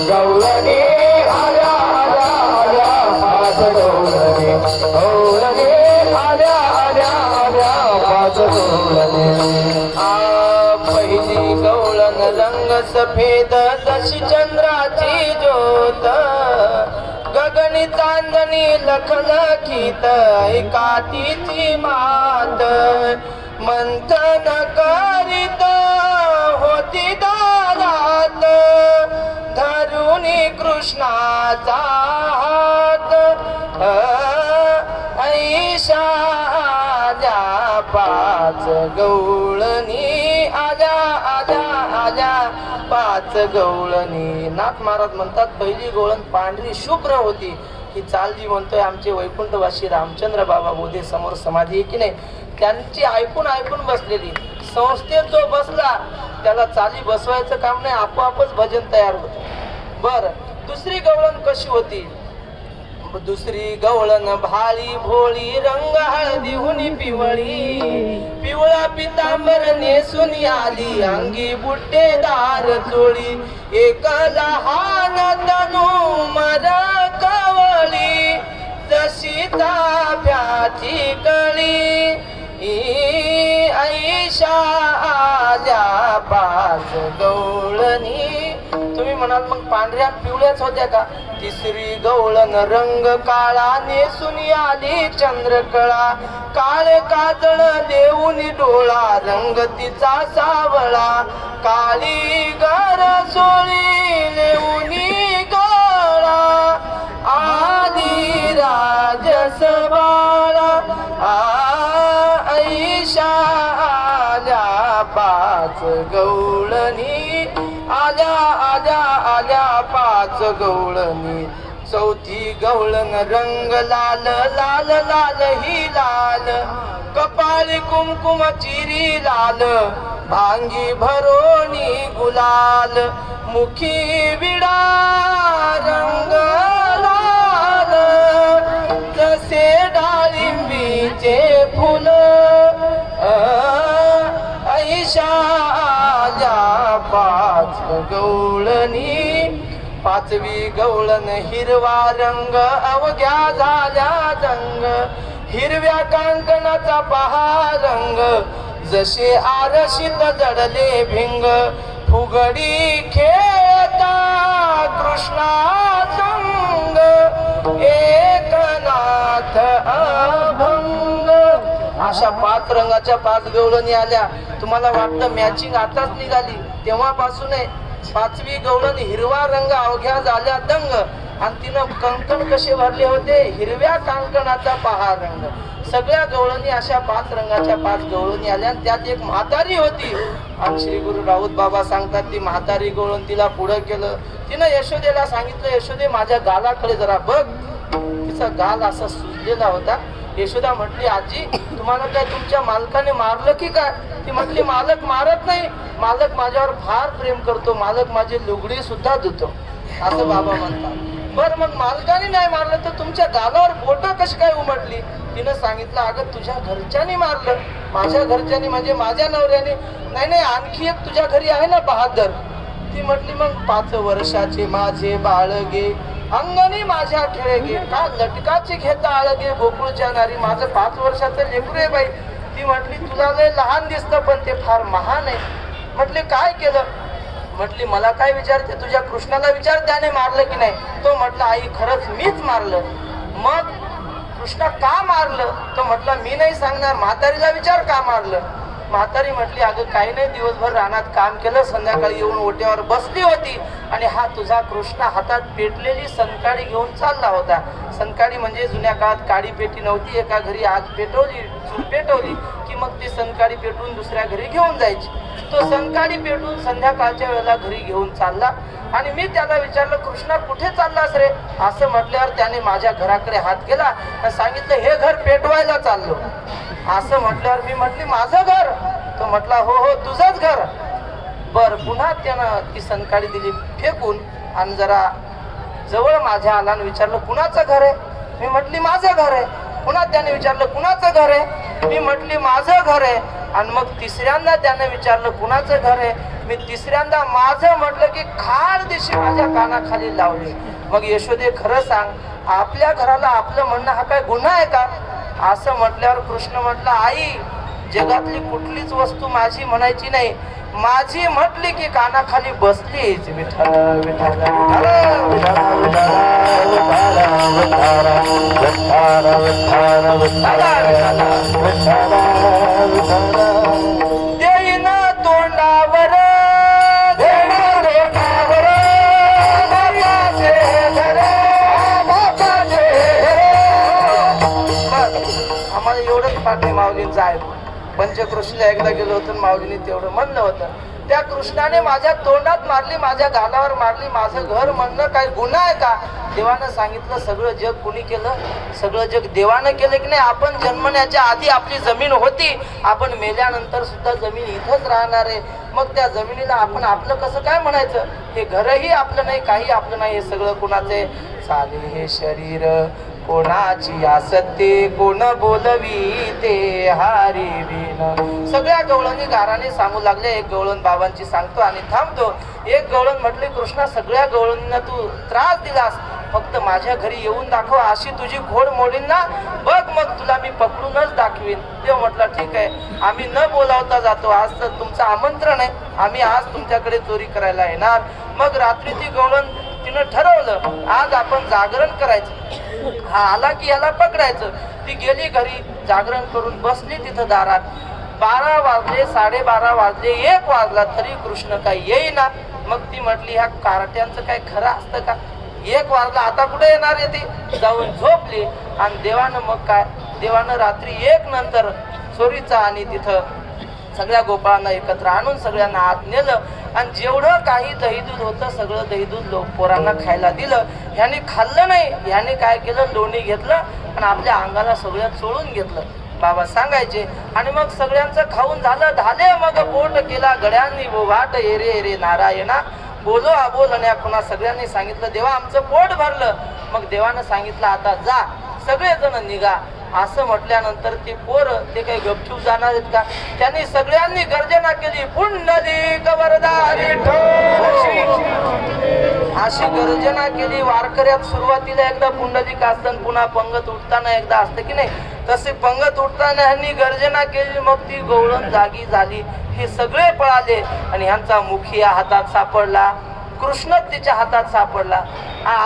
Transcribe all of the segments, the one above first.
गवळणी आल्या आल्या आल्या पाच गवळणी गवळणी आल्या आल्या आल्या पाच गवळणी पहिली गवळण रंग सफेद तशी चंद्राची ज्योत गगनी चांदणी लखलखीत ऐकातीची मात मंथन करीत होती दारात धरुणी कृष्णाचा हात ऐशा आल्या पाच गवळणी आल्या आल्या आल्या पाच गवळणी. नाथ महाराज म्हणतात पहिली गवळण पांढरी शुभ्र होती. ही चाल जी म्हणतोय आमचे वैकुंठवासी रामचंद्र बाबा बोधे समोर समाधी आहे की नाही, त्यांची ऐकून ऐकून बसलेली. संस्थेत जो बसला त्याला चाली बसवायचं काम नाही, आपोआपच भजन तयार होत. बर, दुसरी गवळण कशी होती? दुसरी गवळण भाळी भोळी रंग हळदीहुनी पिवळी पिवळा पितांबर नेसून आली अंगी बुट्टेदार चोळी एक लहान तनू मर कवळी जशी ताफ्याची कळी ऐशा आल्या पाच गवळणी. तुम्ही म्हणाल मग पांढऱ्या पिवळ्याच होत्या का? तिसरी गवळण रंग काळा नेसून आली चंद्रकळा काळे काजळ देऊन डोळा रंग तिचा सावळा काळी गर सोळी नेऊनी गळा आली राजस बाळा ऐशा आल्या पाच गवळणी आल्या आल्या आल्या पाच गवळणी. चौथी गवळण रंग लाल लाल लाल ही लाल कपाळी कुमकुम चिरी लाल भांगी भरोणी गुलाल मुखी विडा रंग लाल जसे डाळिंबीचे फुल ऐशा आल्या पाच गवळणी. पाचवी गवळण हिरवा रंग अवघ्या झाल्या जंग हिरव्या कांकणाचा पहा रंग जसे आरशीत जडले भिंग फुगडी खेळता कृष्णा संग एकनाथ अभंग. अशा पाच रंगाच्या पाच गवळणी आल्या. तुम्हाला वाटतं मॅचिंग आताच निघाली, तेव्हापासून पाचवी गवळण हिरवा रंग अवघ्या झाल्या दंग आणि तिनं कंकण कसे भरले होते हिरव्या कांकणाचा पहा रंग. सगळ्या गवळणी अशा पाच रंगाच्या पाच गवळणी आल्या. त्यात एक म्हातारी होती आणि श्री गुरु राऊत बाबा सांगतात ती म्हातारी गवळण तिला पुढं केलं. तिनं यशोदेला सांगितलं, यशोदे माझ्या गालाकडे जरा बघ. तिचा गाल असा सुजलेला होता. यशोदा म्हटली, आजी तुम्हाला काय तुमच्या मालकाने मारलं की काय? ती म्हटली, मालक मारत नाही, मालक माझ्यावर फार प्रेम करतो, मालक माझी लुगडी सुद्धा धुतो, असं बाबा म्हणतात. बरं मग मालकाने नाही मारलं तर तुमच्या गालावर बोट कशी काय उमटली? तिनं सांगितलं, अगं तुझ्या घरच्यानी मारलं. माझ्या घरच्यानी म्हणजे माझ्या नवऱ्याने? नाही नाही, आणखी एक तुझ्या घरी आहे ना बहादर. ती म्हटली, मग 5 वर्षाचे माझे बाळगे अंगणी माझ्या खेळे गे का लटकाची घेता आळगे गोकुळच्या नारी. माझं 5 वर्षाचं लेकरू आहे बाई. ती म्हटली, तुला लय लहान दिसतं पण ते फार महान आहे. म्हटले, काय केलं? म्हटली, मला काय विचारते, तुझ्या कृष्णाला विचार त्याने मारलं की नाही. तो म्हटलं, आई खरंच मीच मारलं. मग कृष्णा का मारलं? तो म्हटला, मी नाही सांगणार, म्हातारीला विचार का मारलं. म्हातारी म्हटली, अगं काही नाही, दिवसभर रानात काम केलं, संध्याकाळी येऊन ओट्यावर बसली होती आणि हा तुझा कृष्ण हातात पेटलेली सनकाडी घेऊन चालला होता. सनकाडी म्हणजे जुन्या काळात काडी पेटी नव्हती, एका घरी आग पेटवली, चूल पेटवली की मग ती सनकाडी पेटून दुसऱ्या घरी घेऊन जायची. तो सनकाडी पेटून संध्याकाळच्या वेळेला घरी घेऊन चालला आणि मी त्याला विचारलं, कृष्णा कुठे चाललास रे? असं म्हटल्यावर त्याने माझ्या घराकडे हात केला आणि सांगितलं, हे घर पेटवायला चाललो. असं म्हटल्यावर मी म्हटली, माझं घर? तो म्हटला, हो हो तुझंच घर. बर, पुन्हा त्यानं ती सनकाडी दिली फेकून आणि जरा जवळ माझ्या आला आणि विचारलं, कुणाचं घर आहे? मी म्हटली, माझं घर आहे. पुन्हा त्याने विचारलं, कुणाचं घर आहे? मी म्हटली, माझं घर आहे. आणि मग तिसऱ्यांदा त्याने विचारलं, कुणाचं घर आहे? मी तिसऱ्यांदा माझं म्हटलं की खार दिशी माझ्या कानाखाली लावले. मग यशोदे खरं सांग, आपल्या घराला आपलं म्हणणं हा काय गुन्हा आहे का? असं म्हटल्यावर कृष्ण म्हटलं, आई जगातली कुठलीच वस्तू माझी म्हणायची नाही, माझी म्हटली की कानाखाली बसलीच. विठ्ठल विठ्ठल देईन तोंडावर आम्हाला एवढंच पाठी माऊलींचं आहे. पंचकृषीला एकदा गेलो होतो, माऊलीने तेवढं म्हणलं होतं. त्या कृष्णाने माझ्या तोंडात मारली, माझ्या गालावर मारली, माझं घर म्हणणं काय गुन्हा आहे का? देवानं सांगितलं सगळं जग कुणी केलं? सगळं जग देवानं केलं की नाही? आपण जन्मण्याच्या आधी आपली जमीन होती, आपण मेल्यानंतर सुद्धा जमीन इथंच राहणार आहे. मग त्या जमिनीला आपण आपलं कसं काय म्हणायचं? हे घरही आपलं नाही, काही आपलं नाही, हे सगळं कुणाचे? चाले हे शरीर कोणाची असते, कोण बोलवी ते हारी बिन. सगळ्या गवळणी गाराने सांगू लागले. एक गवळण बाबांची सांगतो आणि थांबतो. एक गवळण म्हटले, कृष्णा सगळ्या गवळणींना तू त्रास दिलास, फक्त माझ्या घरी येऊन दाखव, अशी तुझी घोड मोडीन ना, बघ मग तुला मी पकडूनच दाखवीन. देव म्हटला ठीक आहे, आम्ही न बोलावता जातो, आज तर तुमचं आमंत्रण आहे, आम्ही आज तुमच्याकडे चोरी करायला येणार. मग रात्री ती गवळण तिनं ठरवलं, आज आपण जागरण करायचं, हा आला की याला पकडायचं. ती गेली घरी, जागरण करून बसली तिथं दारात. 12 वाजले, 12:30 वाजले, 1 वाजला तरी कृष्ण काही येईना. मग ती म्हटली, ह्या कारट्यांचं काय खरं असतं का? 1 वाजला, आता कुठे येणार आहे? ती जाऊन झोपली. आणि देवानं मग काय, देवानं रात्री 1 नंतर चोरीचा आणि तिथं सगळ्या गोपाळांना एकत्र आणून सगळ्यांना आत नेलं आणि जेवढं काही दहीदूध होतं सगळं दहीदूध पोरांना खायला दिलं. ह्याने खाल्लं नाही, ह्याने काय केलं, लोणी घेतलं आणि आपल्या अंगाला सगळ्यात चोळून घेतलं. बाबा सांगायचे. आणि मग सगळ्यांचं खाऊन झाले. मग पोट केला गड्यांनी वाट, एरे एरे नारायणा बोलो आबोलण्या. पुन्हा सगळ्यांनी सांगितलं, देवा आमचं पोट भरलं. मग देवानं सांगितलं, आता जा सगळेजण निघा. असं म्हटल्यानंतर ते पोरं ते काही गपचूप जाणार आहेत का? त्यांनी सगळ्यांनी गर्जना केली, पुंडलिक वरदारी अशी गर्जना केली. वारकऱ्यात सुरुवातीला एकदा पुंडलिक असतं, पुन्हा पंगत उठताना एकदा असतं की नाही, तसे पंगत उठताना ह्यांनी गर्जना केली. मग ती गवळण जागी झाली, हे सगळे पळाले आणि ह्यांचा मुखिया हातात सापडला, कृष्ण तिच्या हातात सापडला.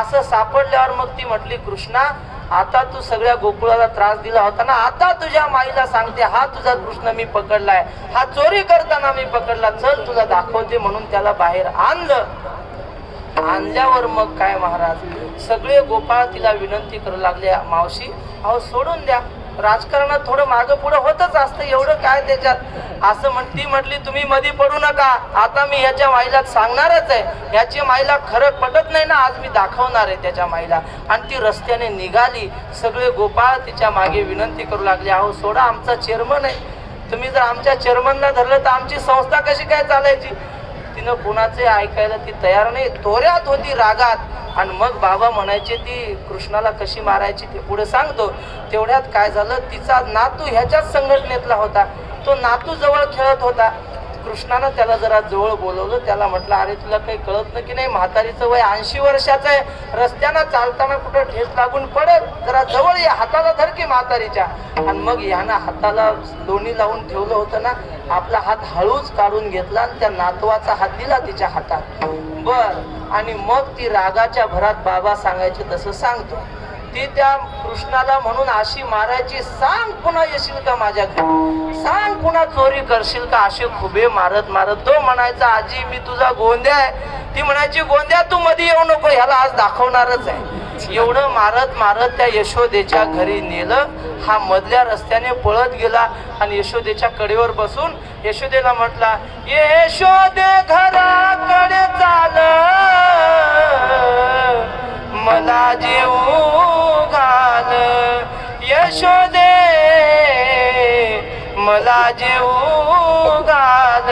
असं सापडल्यावर मग ती म्हटली, कृष्णा आता तू सगळ्या गोकुळाला त्रास दिला होता ना, आता तुझ्या माईला सांगते, हा तुझा कृष्ण मी पकडलाय, हा चोरी करताना मी पकडला, चल तुला दाखवते. म्हणून त्याला बाहेर आणलं. आणल्यावर मग काय महाराज, सगळे गोपाळ तिला विनंती करू लागले, मावशी अहो सोडून द्या, राजकारणात थोडं मागं पुढं होतच असतं, एवढं काय त्याच्यात. असं ती म्हटली, तुम्ही मध्ये पडू नका, आता मी ह्याच्या माईला सांगणारच आहे, ह्याची माईला खरं पटत नाही ना, आज मी दाखवणार आहे त्याच्या माईला. आणि ती रस्त्याने निघाली. सगळे गोपाळ तिच्या मागे विनंती करू लागले, अहो सोडा, आमचा चेअरमन आहे, तुम्ही जर आमच्या चेअरमनला धरलं तर आमची संस्था कशी काय चालायची? तिनं कुणाचे ऐकायला ती तयार नाही, तोऱ्यात होती, रागात. आणि मग बाबा म्हणायचे ती कृष्णाला कशी मारायची ते पुढे सांगतो. तेवढ्यात काय झालं, तिचा नातू ह्याच्याच संघटनेतला होता, तो नातू जवळ खेळत होता. कृष्णानं त्याला जरा जवळ बोलवलं, त्याला म्हटलं, अरे तुला काही कळत नाही की नाही, म्हातारीचं वय 80 वर्षाचं आहे, रस्त्यानं चालताना कुठं ठेच लागून पडत, जरा जवळ या, हाताला धर की म्हातारीच्या. आणि मग ह्यानं हाताला लोणी लावून ठेवलं होतं ना, आपला हात हळूच काढून घेतला आणि त्या नातवाचा हात दिला तिच्या हातात. आणि मग ती रागाच्या भरात बाबा सांगायचे तसं सांगतो, ती त्या कृष्णाला म्हणून अशी मारायची, सांग पुन्हा येशील का माझ्या घरी, सांग पुन्हा चोरी करशील का, असे खुबे मारत मारत. तो म्हणायचा, आजी मी तुझा गोंद्या आहे. ती म्हणायची, गोंद्या तू मध्ये येऊ नको, ह्याला आज दाखवणारच आहे. एवढं मारत मारत त्या यशोदेच्या घरी नेलं. हा मधल्या रस्त्याने पळत गेला आणि यशोदेच्या कडेवर बसून यशोदेला म्हटला, यशोदे घराकडे चाल, मला जेवू घाल, यशोदे मला जेवू घाल.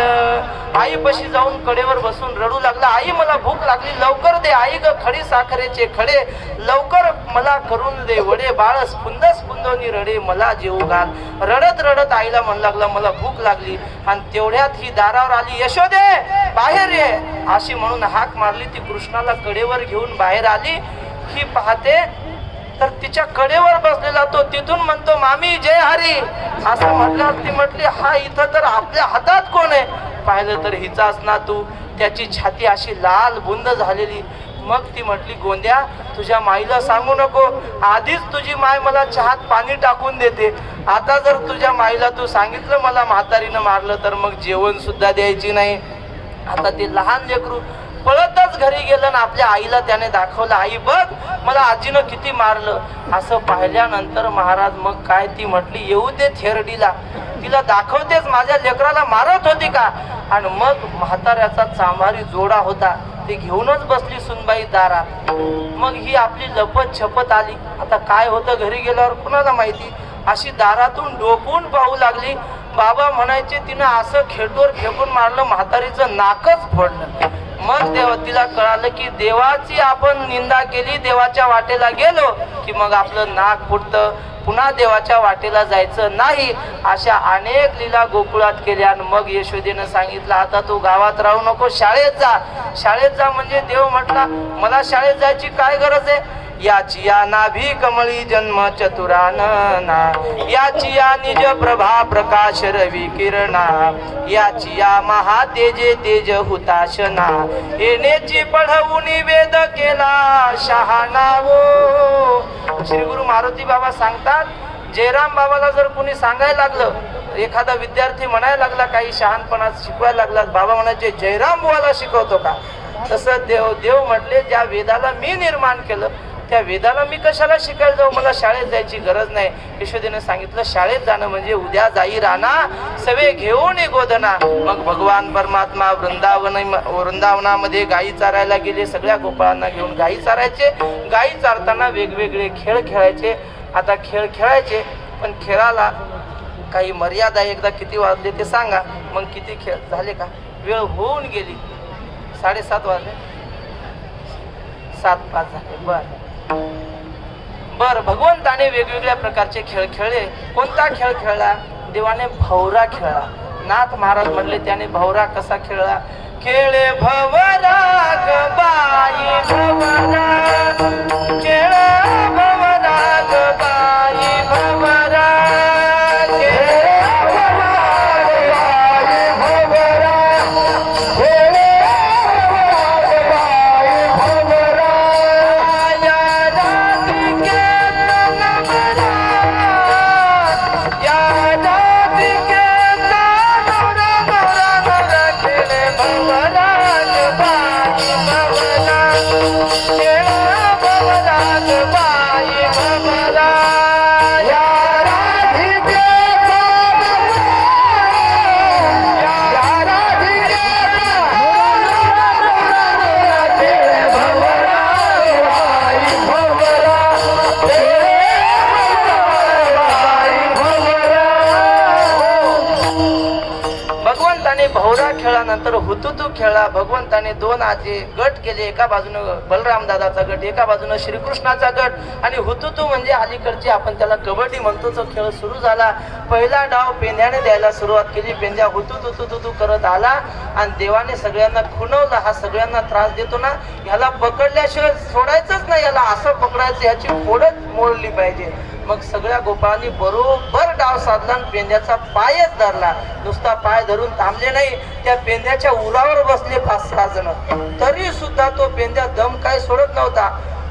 आई आईपाशी जाऊन कडेवर बसून रडू लागला, आई मला भूक लागली, लवकर दे आई ग खडी साखरेचे खडे, लवकर मला करून दे वडे, बाळ स्पुंद स्पुंदोनी रडे मला जेवू घाल. रडत रडत आईला म्हणू लागला मला भूक लागली. आणि तेवढ्यात ही दारावर आली, यशोदे बाहेर ये अशी म्हणून हाक मारली. ती कृष्णाला कडेवर घेऊन बाहेर आली. ही पाहते तर तिच्या कडेवर बसलेला तो तिथून म्हणतो, मामी जय हरी असं म्हटलं. ती म्हटली, हा इथं तर आपल्या हातात कोण आहे? पाहिलं तर हिचाच ना तू. त्याची छाती अशी लाल बुंद झालेली. मग ती म्हटली, गोंद्या तुझ्या माईला सांगू नको, आधीच तुझी माय मला चहात पाणी टाकून देते, आता जर तुझ्या माईला तू सांगितलं मला म्हातारीनं मारलं तर मग जेवण सुद्धा द्यायची नाही. आता ते लहान लेकरू पळतच घरी गेलं ना आपल्या आईला त्याने दाखवलं, आई बघ मला आजीनं किती मारलं. असं पाहिल्यानंतर महाराज मग काय ती म्हटली, येऊ दे थेरडीला, तिला दाखवतेच माझ्या लेकराला मारत होती का. आणि मग म्हाताऱ्याचा चांभारी जोडा होता, ते घेऊनच बसली सुनबाई दारात. मग ही आपली लपत छपत आली. आता काय होतं घरी गेल्यावर कुणाला माहिती. अशी दारातून डोकून पाहू लागली. बाबा म्हणायचे तिनं असं खेटोर फेकून मारलं, म्हातारीचं नाकच फोडलं. मग तिला कळालं की देवाची आपण निंदा केली, देवाच्या वाटेला गेलो की मग आपलं नाक फुटतं, पुन्हा देवाच्या वाटेला जायचं नाही. अशा अनेक लीला गोकुळात केल्या. मग यशोदेनं सांगितलं, आता तू गावात राहू नको, शाळेत जा. शाळेत जा म्हणजे देव म्हटला, मला शाळेत जायची काय गरज आहे. याची या नाभी कमळी जन्म चतुरानना, याची या निज प्रभा प्रकाश रवी किरणा, याची या महातेजे तेज हुताशना, येण्याची पढवूनी वेद केला शहाणावो. श्री गुरु मारुती बाबा सांगतात, जयराम बाबाला जर कोणी सांगायला लागलं, एखादा विद्यार्थी म्हणायला लागला, काही शहाणपणात शिकवायला लागला, बाबा म्हणायचे जयराम बुवाला शिकवतो का. तसं देव म्हटले, ज्या वेदाला मी निर्माण केलं त्या वेदाला मी कशाला शिकायला जाऊ, मला शाळेत जायची गरज नाही. यशोदेनं सांगितलं, शाळेत जाणं म्हणजे उद्या जाई राणा सवे घेऊन गोधना. मग भगवान परमात्मा वृंदावनामध्ये गायी चारायला गेले. सगळ्या गोपाळांना घेऊन गायी चारायचे. गायी चारताना वेगवेगळे खेळ खेळायचे. आता खेळ खेळायचे पण खेळाला काही मर्यादा. एकदा किती वाजले ते सांगा, मग किती खेळ झाले का. वेळ होऊन गेली, 7:30 वाजले, 7:05 झाले. बर भगवंताने वेगवेगळ्या प्रकारचे खेळ खेळले. कोणता खेळ खेळला. देवाने भवरा खेळला. नाथ महाराज म्हणले त्याने भवरा कसा खेळला. खेळे भवरा ग बाई भवरा, खेळ भवरा ग बाई भवरा, भवरा खेळानंतर हुतुतू खेळला. भगवंताने 2 आजे गट केले. एका बाजूनं बलराम दादाचा गट, एका बाजूनं श्रीकृष्णाचा गट. आणि हुतुतू म्हणजे अलीकडची आपण त्याला कबड्डी म्हणतो, तो खेळ सुरू झाला. पहिला डाव पेंद्याने द्यायला सुरुवात केली. पेंद्या हुतुतू करत आला आणि देवाने सगळ्यांना खुणवलं. हा सगळ्यांना त्रास देतो ना, ह्याला पकडल्याशिवाय सोडायचंच नाही, याला असं पकडायचं, ह्याची फोडच मोडली पाहिजे. मग सगळ्या गोपाळांनी बरोबर डाव साधला आणि पेंद्याचा पायच धरला. नुसता पाय धरून थांबले नाही, त्या पेंद्याच्या उरावर बसले 5-6 जण. तरी सुद्धा तो पेंद्या दम काय सोडत नव्हता.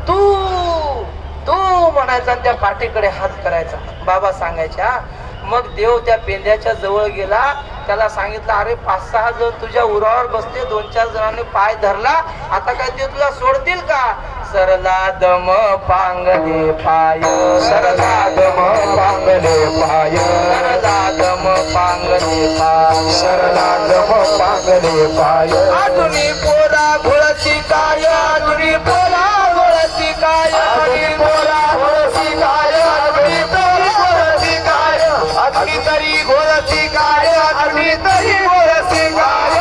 तू तू म्हणायचा आणि त्या पाठीकडे हात करायचा. बाबा सांगायच्या. मग देव त्या पेंद्याच्या जवळ गेला. त्याला सांगितलं, अरे 5-6 जण तुझ्या उरावर बसले, 2-4 जणांनी पाय धरला, आता काय ते तुला सोडतील का. सरला दम पांगले पाय, सरला दम पांगले पाय, सरला दम पांगले पाय, सरला दम पांगले पाय. आधुनी पोरा घोळती काय, आधुनी पोरा घोळती काय, आधुनी पोरा घोळती काय, आधुनी तरी घोळती काय, आधुनी तरी घोळती काय, आधुनी तरी घोळती काय.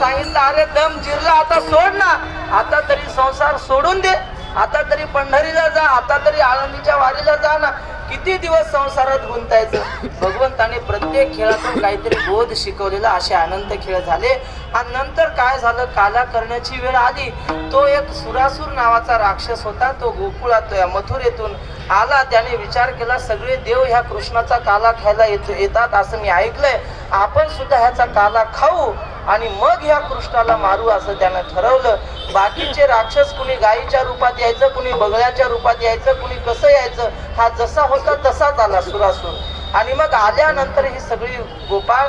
सांगितलं अरे दम जिरला आता सोड ना, आता तरी संसार सोडून दे, आता तरी पंढरीला जा, आता तरी आळंदीच्या वारीला जा ना, किती दिवस संसारात गुंतायचं. भगवंताने प्रत्येक खेळातून काहीतरी बोध शिकवलेला असे अनंत खेळ झाले. आणि नंतर काय झालं, काला करण्याची वेळ आली. तो एक सुरासूर नावाचा राक्षस होता, तो गोकुळात मथुरेतून आला. त्याने विचार केला सगळे देव ह्या कृष्णाचा काला खायला येतात असं मी ऐकलंय, आपण सुद्धा ह्याचा काला खाऊ आणि मग ह्या कृष्णाला मारू असं त्यानं ठरवलं. बाकीचे राक्षस कुणी गायीच्या रूपात यायचं, कुणी बगळ्याच्या रूपात यायचं, कुणी कसं यायचं, हा जसा होता तसाच आला सुरासूर. आणि मग आल्यानंतर ही सगळी गोपाळ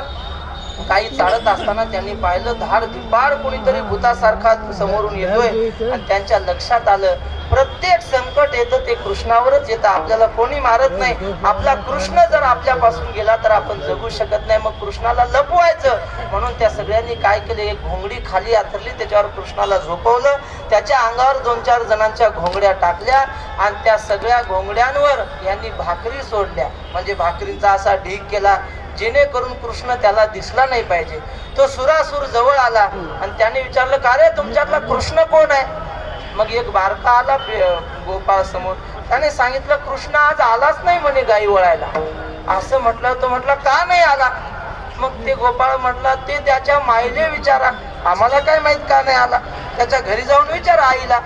काही चालत असताना त्यांनी पाहिलं धाड धिपाड कोणीतरी भूतासारखा समोरून येतोय. आणि त्यांच्या लक्षात आलं प्रत्येक संकट येतं ते कृष्णावरच येतं, आपल्याला कोणी मारत नाही. आपला कृष्ण जर आपल्यापासून गेला तर आपण जगू शकत नाही, मग कृष्णाला लपवायचं. म्हणून त्या सगळ्यांनी काय केले, एक घोंगडी खाली आथरली, त्याच्यावर कृष्णाला झोपवलं, त्याच्या अंगावर 2-4 जणांच्या घोंगड्या टाकल्या आणि त्या सगळ्या घोंगड्यांवर यांनी भाकरी सोडल्या, म्हणजे भाकरीचा असा ढीग केला जेणेकरून कृष्ण त्याला दिसला नाही पाहिजे. तो सुरासूर जवळ आला आणि त्याने विचारलं का रे तुमच्यातला कृष्ण कोण आहे. मग एक बारका आला गोपाळ समोर, त्याने सांगितलं कृष्ण आज आलाच नाही म्हणे गाई वळायला. असं म्हटलं, तो म्हटलं का नाही आला. मग ते गोपाळ म्हटलं ते त्याच्या माईले विचारा, आम्हाला काय माहित का नाही आला, त्याच्या घरी जाऊन विचारा आईला.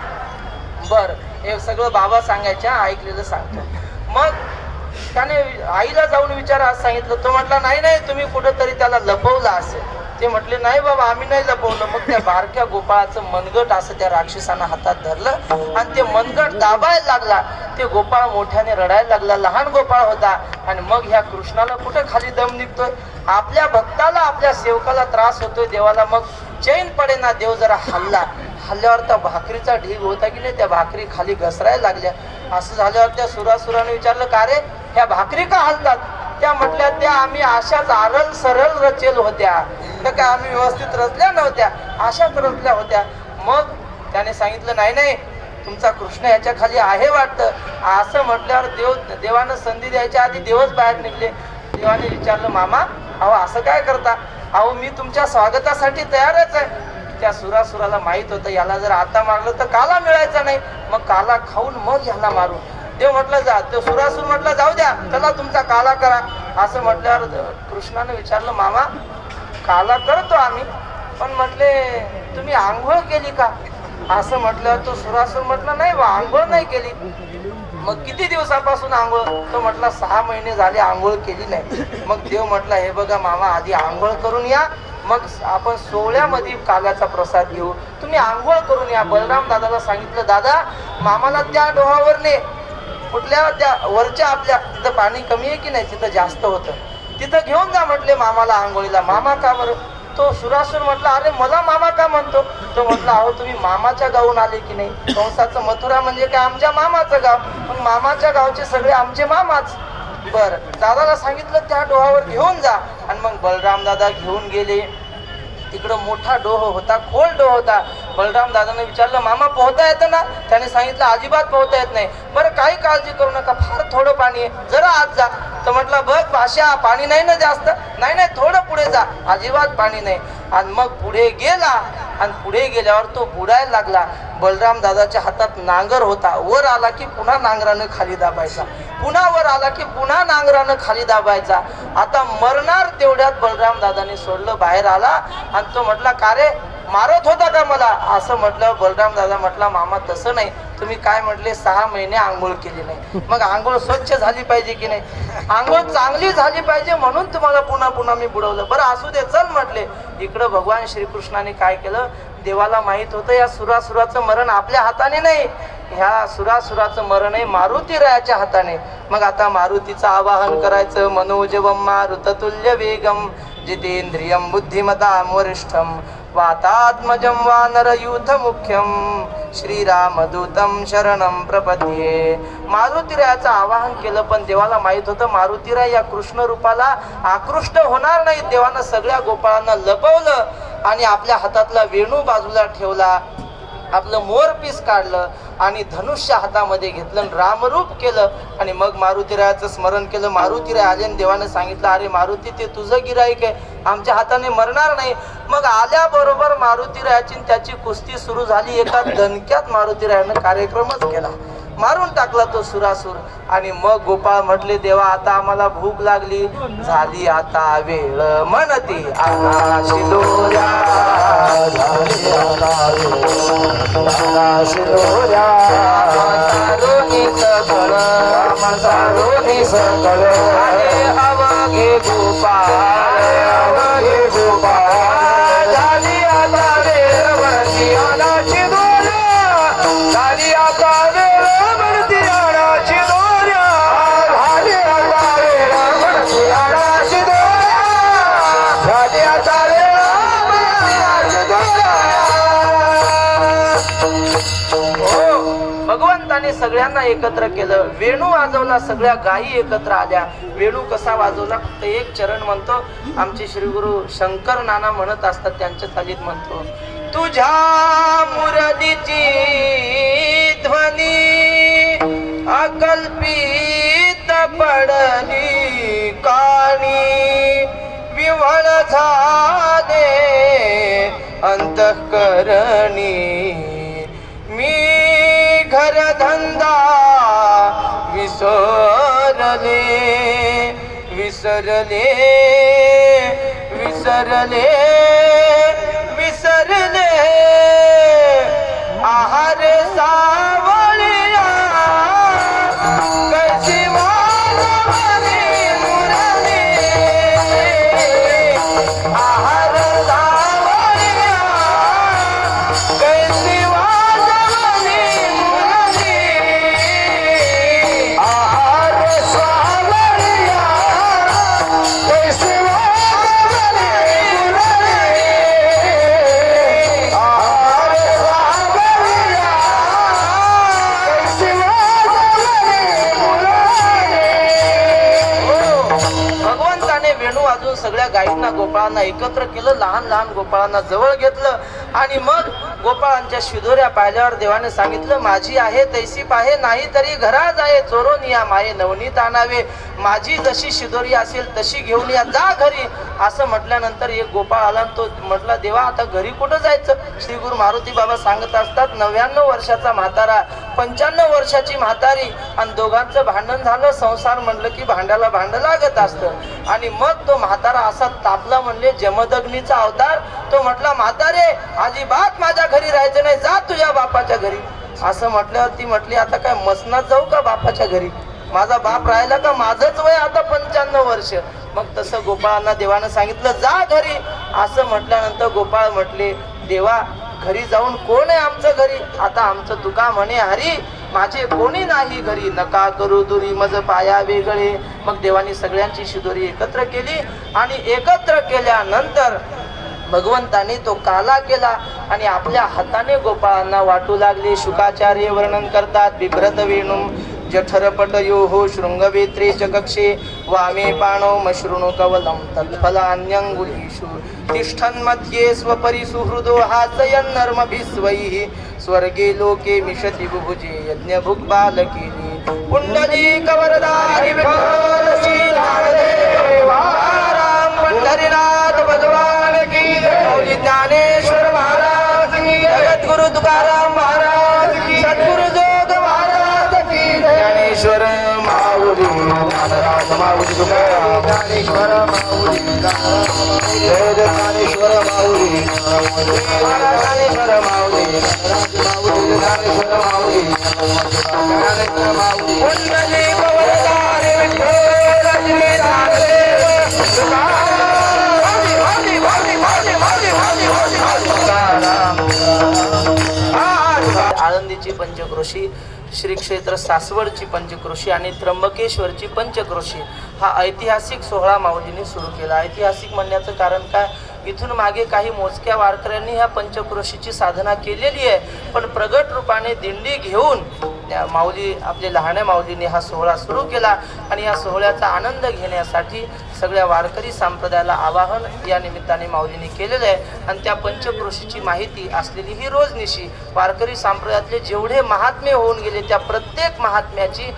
बर, हे सगळं बाबा सांगायच्या, ऐकलेलं सांगतो. मग त्याने आईला जाऊन विचारा असं सांगितलं. तो म्हटला नाही नाही तुम्ही कुठंतरी त्याला लपवला असेल. ते म्हटले नाही बाबा आम्ही नाही लपवलं. मग त्या बारक्या गोपाळाचं मनगट असं त्या राक्षसानं हातात धरलं आणि ते मनगट दाबायला लागला. ते गोपाळ मोठ्याने रडायला लागला, लहान गोपाळ होता. आणि मग ह्या कृष्णाला कुठे खाली दम निघतोय, आपल्या भक्ताला आपल्या सेवकाला त्रास होतोय देवाला. मग चैन पडेना, देव जरा हल्ल्यावर त्या भाकरीचा ढीग होता की नाही, त्या भाकरी खाली घसरायला लागल्या. असं झाल्यावर त्या सुरासुराने विचारलं का रे ह्या भाकरी का हलतात. त्या म्हटल्या त्या आम्ही अशाच आरल सरळ रचेल होत्या, त्या काय आम्ही व्यवस्थित रचल्या नव्हत्या, अशाच रचल्या होत्या. मग त्याने सांगितलं नाही नाही तुमचा कृष्ण याच्या खाली आहे वाटतं. असं म्हटल्यावर देवानं संधी द्यायच्या आधी देवच बाहेर निघले. देवाने विचारलं मामा अहो असं काय करता. अहो मी तुमच्या स्वागतासाठी तयारच आहे. त्या सुरासुराला माहित होतं याला जर आता मारलं तर काला मिळायचा नाही, मग काला खाऊन मग याला मारू. देव म्हटलं जा. तो सुरासूर म्हटलं जाऊ द्या, चला तुमचा काला करा. असं म्हटल्यावर कृष्णाने विचारलं मामा काला करतो आम्ही, पण म्हटले तुम्ही आंघोळ केली का. असं म्हटल्यावर तो सुरासूर म्हटलं नाही बा आंघोळ नाही केली. मग किती दिवसापासून आंघोळ. तो म्हटला 6 महिने झाले आंघोळ केली नाही. मग देव म्हटला हे बघा मामा आधी आंघोळ करून या, मग आपण सोहळ्यामध्ये काल्याचा प्रसाद घेऊ, तुम्ही आंघोळ करून या. बलराम दादाला सांगितलं दादा मामाला त्या डोहावर ने, कुठल्या त्या वरच्या आपल्या तिथं पाणी कमी आहे की नाही तिथं जास्त होतं, तिथं घेऊन जा म्हटले मामाला आंघोळीला. मामा का बरं. तो सुरासूर म्हटला अरे मला मामा का म्हणतो. तो म्हटला अहो तुम्ही मामाच्या गावून आले की नाही, कंसाचं मथुरा म्हणजे काय आमच्या मामाचं गाव, पण मामाच्या गावचे सगळे आमचे मामाच. बर, दादाला सांगितलं त्या डोहावर घेऊन जा. आणि मग बलराम दादा घेऊन गेले. तिकडं मोठा डोह होता, खोल डोह होता. बलराम दादाने विचारलं मामा पोहता येतं ना. त्याने सांगितलं अजिबात पोहता येत नाही. बरं काही काळजी करू नका, फार थोडं पाणी आहे, जरा आत जा. तर म्हटलं बघ भाषा पाणी नाही ना जास्त. नाही नाही थोडं पुढे जा, अजिबात पाणी नाही. आणि मग पुढे गेला आणि पुढे गेल्यावर तो बुडायला लागला. बलराम दादाच्या हातात नांगर होता, वर आला की पुन्हा नांगरानं खाली दाबायचा, पुन्हा वर आला की पुन्हा नांगरानं खाली दाबायचा. आता मरणार तेवढ्यात बलराम दादाने सोडलं, बाहेर आला आणि तो म्हटला का रे मारत होता का मला. असं म्हटलं. बलराम दादा म्हटला मामा तसं नाही, तुम्ही काय म्हटले 6 महिने आंघोळ केली नाही. मग आंघोळ स्वच्छ झाली पाहिजे की नाही, आंघोळ चांगली झाली पाहिजे म्हणून तुम्हाला पुन्हा पुन्हा मी बुडवलं. बरं असू दे चल म्हटले. इकडं भगवान श्रीकृष्णाने काय केलं, देवाला माहित होतं या सुरासुराचं मरण आपल्या हाताने नाही, ह्या सुरासुराचं मरण आहे मारुतीरायाच्या हाताने. मग आता मारुतीचं आवाहन करायचं. मनोजवम मारुततुल्य वेगम जितेंद्रियम बुद्धिमतां वरिष्ठम वातात्मजं वानरयूथ मुख्यम श्रीरामदूतं शरणं प्रपद्ये. मारुतीरायाचं आवाहन केलं, पण देवाला माहित होतं मारुतीराय या कृष्ण रूपाला आकृष्ट होणार नाही. देवानं सगळ्या गोपाळांना लपवलं आणि आपल्या हातातला वेणू बाजूला ठेवला आपलं मोरपीस काढलं आणि धनुष्य हातामध्ये घेतलं आणि रामरूप केलं आणि मग मारुतीरायाचं स्मरण केलं. मारुतीराय आले आणि देवाने सांगितलं, अरे मारुती, ते तुझं गिराईक आहे, आमच्या हाताने मरणार नाही. मग आल्याबरोबर मारुतीरायाची त्याची कुस्ती सुरू झाली. एका दणक्यात मारुतीरायानं कार्यक्रमच केला, मारून टाकला तो सुरासूर. आणि मग गोपाळ म्हटले, देवा आता आम्हाला भूक लागली, झाली आता वेळ म्हणती आकाशी दोऱ्या, झाली आता शिरोऱ्या, सारोनी सकळ, सारोनी सकळ, अरे अवघे गोपाळ, अवघे गोपाळ, झाली आता वेळ म्हणती आकाशी दोऱ्या, झाली आता वेळ म्हणती आकाशी दोऱ्या, झाली आता वेळ म्हणती आकाशी दोऱ्या, झाली आता वेळ म्हणती आकाशी दोऱ्या. भगवंताने सगळ्यांना एकत्र केलं. वेणू वाजवला, सगळ्या गायी एकत्र आल्या. वेणू कसा वाजवला? फक्त एक चरण म्हणतो, आमचे श्री गुरु शंकर नाना म्हणत असतात, त्यांच्या तालीत म्हणतो, तुझ्या मुरलीची ध्वनी अकल्पित पडली काणी, विव्हळ झाले अंतःकरणी, मी घरधंदा विसरले, विसरले, विसरले, विसरले, आहार सावळिया कैसी वाजवली मुरली, आहार सावळिया कैसी वाजवली मुरली, आहार सावळिया कैसी वाजवली मुरली, आहार सावळिया कैसी वाजवली मुरली. भगवंताने वेणू वाजवून सगळ्या गायींना, गोपाळांना एकत्र केलं, लहान लहान गोपाळांना जवळ घेतलं. आणि मग गोपाळांच्या शिदोऱ्या पाहिल्यावर देवाने सांगितलं, माझी आहे तैसी पाहे, नाही तरी घरात आहे चोरून या माये नवनीत आणावे, माझी जशी शिदोरी असेल तशी घेऊन या, जा घरी. असं म्हटल्यानंतर एक गोपाळ आला आणि तो म्हटला, देवा आता घरी कुठं जायचं? श्री गुरु मारुती बाबा सांगत असतात, 99 वर्षाचा म्हातारा, 95 वर्षाची म्हातारी, आणि दोघांचं भांडण झालं. संसार म्हणलं की भांड्याला भांड लागत असतं. आणि मग तो म्हातारा असा तापला, म्हणले जमदग्नीचा अवतार. तो म्हटला, म्हातारे अजिबात माझ्या घरी राहायचं नाही, जा तुझ्या बापाच्या घरी. असं म्हटल्यावर ती म्हटली, आता काय मसनात जाऊ का बापाच्या घरी? माझा बाप राहिला का? माझंच वय आता 95 वर्ष. मग तसं गोपाळांना देवानं सांगितलं, जा घरी. असं म्हटल्यानंतर गोपाळ म्हटले, देवा घरी जाऊन कोण आहे आमचं घरी? आता आमचं तुका म्हणे, हरी माझे कोणी नाही घरी, नका करू दुरी मज पाया वेगळे. मग देवानी सगळ्यांची शिदोरी एकत्र केली आणि एकत्र केल्यानंतर भगवंताने तो काला केला आणि आपल्या हाताने गोपाळांना वाटू लागले. शुकाचार्य वर्णन करतात, बिभ्रत वेणू जठरपटयो शृंगवेत्रे च कक्षे, वामे पाणो मशृणु कवलं तत्फलान्यंगुलीषु, तिष्ठन्मध्ये स्वपरि सुहृदो हासयन् नर्मभिस्वैः, स्वर्गे लोके मिषति बुभुजे यज्ञभुक् बालकीनि, पुण्डलीकवरदारि विठ्ठल श्री नामदेव राम पंढरीनाथ भगवान की जय, ज्ञानेश्वर महाराज की जय, जगद्गुरु तुकाराम महाराज की, सद्गुरु जोग महाराज की जय, ज्ञानेश्वर माऊली ज्ञानराज माऊली तुकाराम, ज्ञानेश्वर माऊली जय, ज्ञानेश्वर माऊली ज्ञानेश्वर माऊली ज्ञानेश्वर माऊली ज्ञानेश्वर माऊली, पुंडली कवरदारि विठ्ठल श्री नामदेव आळंदीची पंचक्रोशी, श्री क्षेत्र सासवडची पंचक्रोशी आणि त्र्यंबकेश्वरची पंचक्रोशी हा ऐतिहासिक सोहळा माऊलींनी सुरू केला. ऐतिहासिक म्हणण्याचं कारण काय, इथून मागे काही मोजक्या वारकऱ्यांनी ह्या पंचक्रोशीची साधना केलेली आहे, पण प्रगट रूपाने दिंडी घेऊन त्या माऊली आपले लहान्या माऊलींनी हा सोहळा सुरू केला. आणि या सोहळ्याचा आनंद घेण्यासाठी सगळ्या वारकरी संप्रदायाला आवाहन या निमित्ताने माऊलींनी केलेलं आहे. आणि त्या पंचक्रोशीची माहिती असलेली ही रोजनिशी वारकरी संप्रदायातले जेवढे महात्मे होऊन गेले त्या प्रत्येक महात्म्याची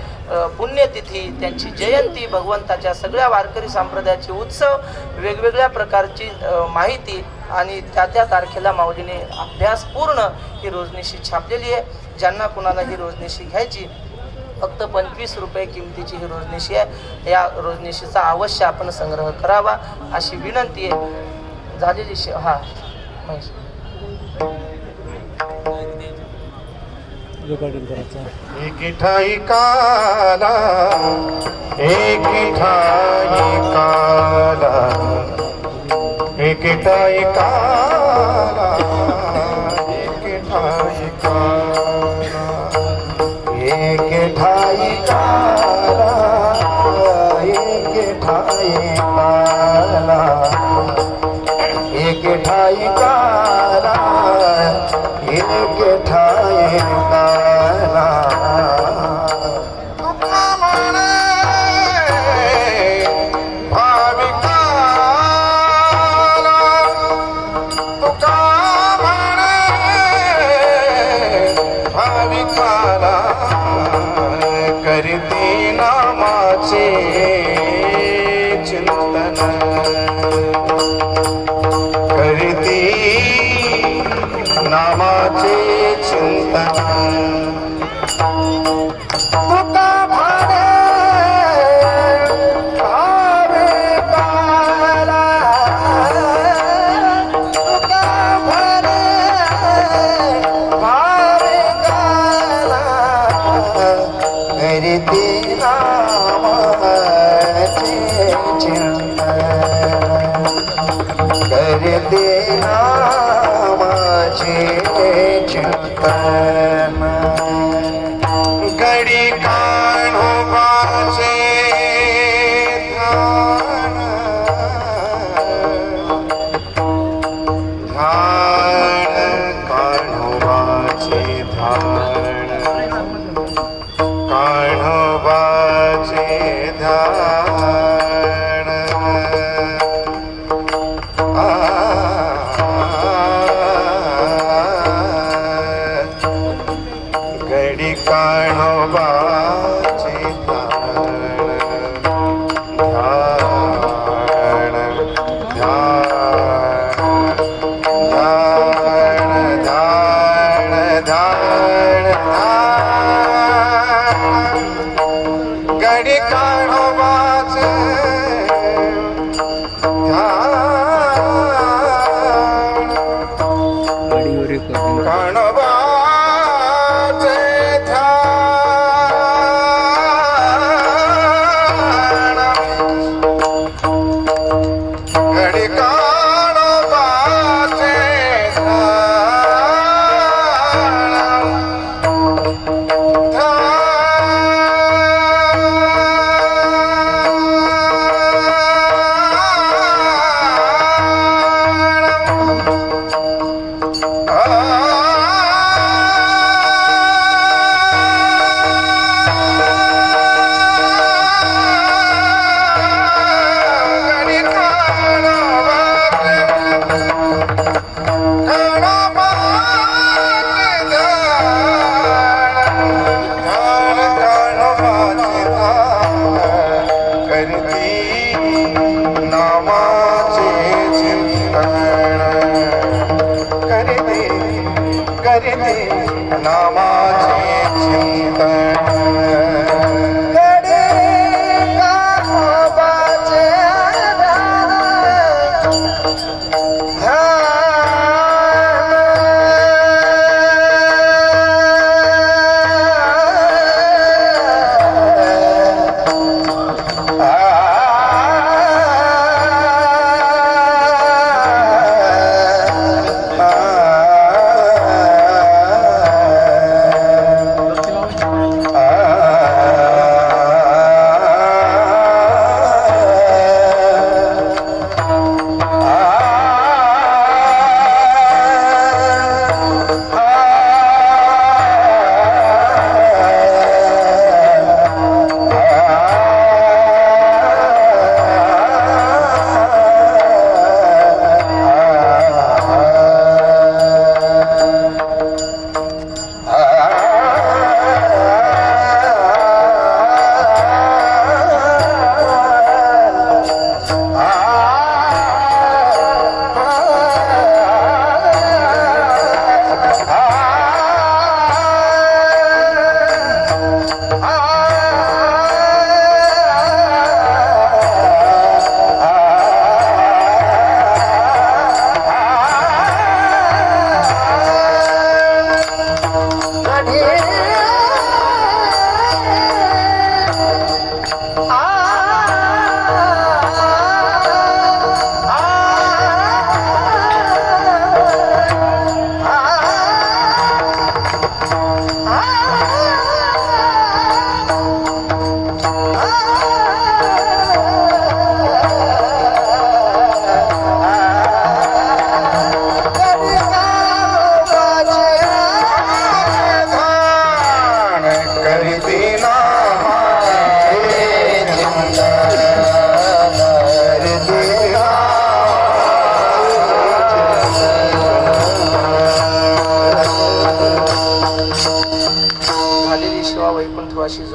पुण्यतिथी, त्यांची जयंती, भगवंताच्या सगळ्या वारकरी संप्रदायाचे उत्सव, वेगवेगळ्या प्रकारची माहिती आणि त्या तारखेला माऊलीने अभ्यासपूर्ण ही रोजनिशी छापलेली आहे. ज्यांना कुणाला ही रोजनिशी घ्यायची, फक्त 25 रुपये किमतीची ही रोजनिशी आहे. या रोजनिशीचा अवश्य आपण संग्रह करावा अशी विनंती आहे. झालेली महेश एकी ठाई काला, एकी ठाई काला, एकी ठाई काला, एकी ठाई काला, एकी ठाई काला, एकी ठाई काला, एकी ठाई काला, एकी ठाई काला. तुका म्हणे भाविकाला, तुका म्हणे भाविकाला, करती नामाचे चिंतन, करती नामाचे चिंतन. तुका म्हणे भाविकाला, तुका म्हणे भाविकाला, करती नामाचे चिंतन, करती नामाचे चिंतन. गडी कान्होबाचे ध्यान, ध्यान कान्होबाचे ध्यान, कान्होबाचे ध्यान. गडी कान्होबाचे ध्यान, ध्यान, ध्यान, ध्यान, ध्यान, ध्यान. गडी कान्होबाचे ध्यान, कान्होबाचे ध्यान, गडी कान्होबाचे नामाचे चिंतन. गडी कान्होबाचे ध्यान, ध्यान.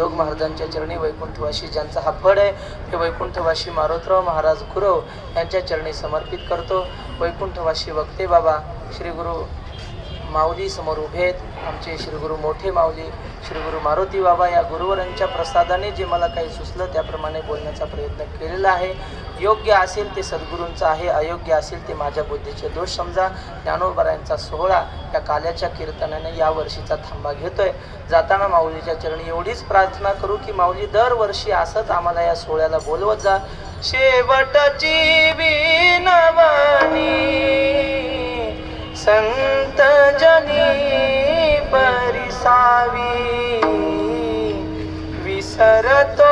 जोग महाराजांच्या चरणी वैकुंठवासी ज्यांचा हा फड आहे ते वैकुंठवासी मारोतराव महाराज गुरव यांच्या चरणी समर्पित करतो. वैकुंठवासी वक्ते बाबा श्री गुरु माऊली समोर उभे आहेत. आमचे श्री गुरु मोठे माऊली श्री गुरु मारुती बाबा या गुरुवरांच्या प्रसादाने जे मला काही सुचलं त्याप्रमाणे बोलण्याचा प्रयत्न केलेला आहे. योग्य असेल ते सद्गुरूंचं आहे, अयोग्य असेल ते माझ्या बुद्धीचे दोष समजा. ज्ञानोबारायांचा सोहळा या काल्याच्या कीर्तनाने या वर्षीचा थांबा घेतोय. जाताना माऊलीच्या चरणी एवढीच प्रार्थना करू की माऊली दरवर्षी असंच आम्हाला या सोहळ्याला बोलवत जा. शेवटची विनवणी संत जनी परिसावी विसरतो